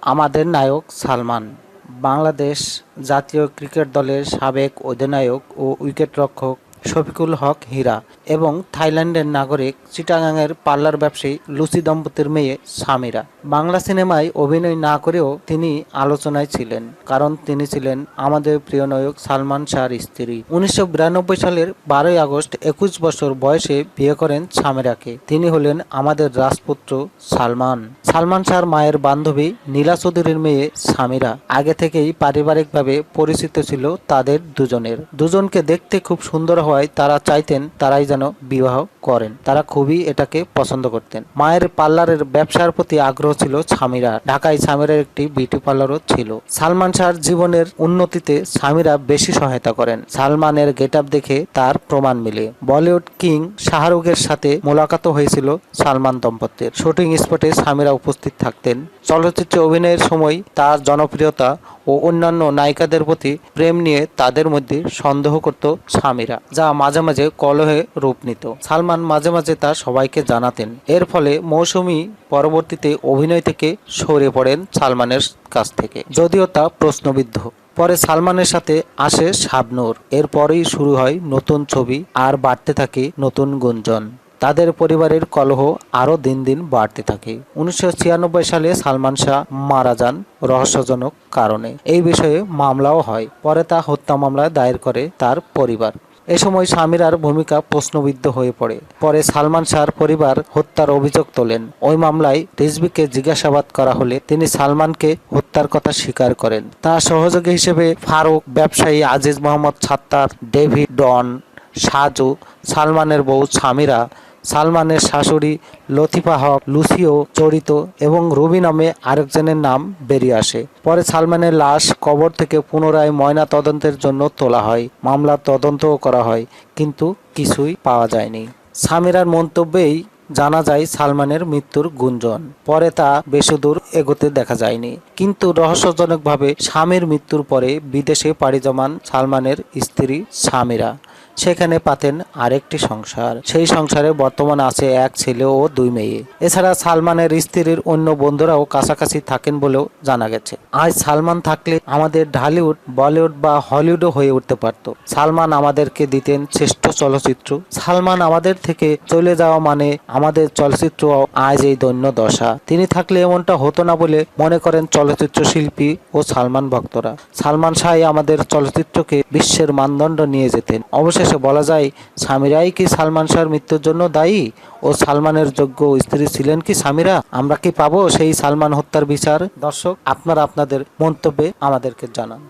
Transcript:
আমাদের নায়ক সালমান বাংলাদেশ জাতীয় ক্রিকেট দলের সাবেক অধিনায়ক ও উইকেটরক্ষক শফিকুল হক হীরা এবং থাইল্যান্ডের নাগরিক চিটাগাংয়ের পার্লার ব্যবসায়ী লুসি দম্পতির মেয়ে সামিরা। বাংলা সিনেমায় অভিনয় না করেও তিনি আলোচনায় ছিলেন, কারণ তিনি ছিলেন আমাদের প্রিয় নায়ক সালমান শাহর স্ত্রী। 1992 সালের 12ই আগস্ট 21 বছর বয়সে বিয়ে করেন সামিরাকে। তিনি হলেন আমাদের রাজপুত্র সালমান। সালমান শাহর মায়ের বান্ধবী নীলা চৌধুরীর মেয়ে সামিরা। আগে থেকেই পারিবারিকভাবে পরিচিত ছিল তাদের দুজনকে দেখতে খুব সুন্দর হওয়ায় তারা চাইতেন তারাই যেন বিবাহ করেন। তারা খুবই এটাকে পছন্দ করতেন। মায়ের পার্লারের ব্যবসার প্রতি আগ্রহ ছিল সামিরা। ঢাকায় সামিরার একটি বিউটি পার্লারও ছিল। সালমান শাহর জীবনের উন্নতিতে সামিরা বেশি সহায়তা করেন। সালমানের গেটআপ দেখে তার প্রমাণ মিলে। বলিউড কিং শাহরুখের সাথে মোলাকাত হয়েছিল সালমান দম্পতির। শুটিং স্পটে সামিরা উপস্থিত থাকতেন। চলচ্চিত্রে অভিনয়ের সময় তার জনপ্রিয়তা ও অন্যান্য নায়িকাদের প্রতি প্রেম নিয়ে তাদের মধ্যে সন্দেহ করত সামিরা, যা মাঝে মাঝে কলহে রূপ নিত। সালমান মাঝে মাঝে তা সবাইকে জানাতেন। এর ফলে মৌসুমী পরবর্তীতে অভিনয় থেকে সরে পড়েন সালমানের কাছ থেকে, যদিও তা প্রশ্নবিদ্ধ। পরে সালমানের সাথে আসে শাবনূর। এরপরেই শুরু হয় নতুন ছবি আর বাড়তে থাকে নতুন গুঞ্জন। তাদের পরিবারের কলহ আরও দিন দিন বাড়তে থাকে। 1996 সালে সালমান শাহ মারা যান রহস্যজনক কারণে। এই বিষয়ে মামলাও হয়। পরে তা হত্যা মামলায় দায়ের করে তার পরিবার। এ সময় সামিরার ভূমিকা প্রশ্নবিদ্ধ হয়ে পড়ে। পরে সালমান শাহর পরিবার হত্যার অভিযোগ তোলেন। ওই মামলায় রিজভিকে জিজ্ঞাসাবাদ করা হলে তিনি সালমানকে হত্যার কথা স্বীকার করেন। তার সহযোগী হিসেবে ফারুক, ব্যবসায়ী আজিজ মোহাম্মদ সাত্তার, ডেভিড, ডন, সাজু, সালমানের বউ সামিরা, সালমানের শাশুড়ি লতিফা হক, লুসিও জড়িত এবং রবি নামে আরেকজনের নাম বেরিয়ে আসে। পরে সালমানের লাশ কবর থেকে পুনরায় ময়না তদন্তের জন্য তোলা হয়। মামলার তদন্তও করা হয়, কিন্তু কিছুই পাওয়া যায়নি। সামিরার মন্তব্যেই জানা যায় সালমানের মৃত্যুর গুঞ্জন। পরে তা বেশিদূর এগোতে দেখা যায়নি। কিন্তু রহস্যজনকভাবে স্বামীর মৃত্যুর পরে বিদেশে পাড়ি জমান সালমানের স্ত্রী সামিরা। সেখানে পাতেন আরেকটি সংসার। সেই সংসারে বর্তমানে আছে এক ছেলে ও 2 মেয়ে। এছাড়া সালমানের স্ত্রীর অন্য বন্ধুরাও কাছাকাছি থাকেন বলেও জানা গেছে। আজ সালমান থাকলে আমাদের ঢালিউড, বলিউড বা হলিউডও হয়ে উঠতে পারত। সালমান আমাদেরকে দিতেন শ্রেষ্ঠ চলচ্চিত্র। সালমান আমাদের থেকে চলে যাওয়া মানে আমাদের চলচ্চিত্র আজ এই দৈন্য দশা। তিনি থাকলে এমনটা হতো না বলে মনে করেন চলচ্চিত্র শিল্পী ও সালমান ভক্তরা। সালমান শাহই আমাদের চলচ্চিত্রকে বিশ্বের মানদণ্ড নিয়ে যেতেন। অবশেষে বলা যায়, সামিরাই কি সালমান শাহর মৃত্যুর জন্য দায়ী ও সালমানের যোগ্য স্ত্রী ছিলেন কি সামিরা? আমরা কি পাবো সেই সালমান হত্যার বিচার? দর্শক, আপনারা আপনাদের মন্তব্যে আমাদেরকে জানান।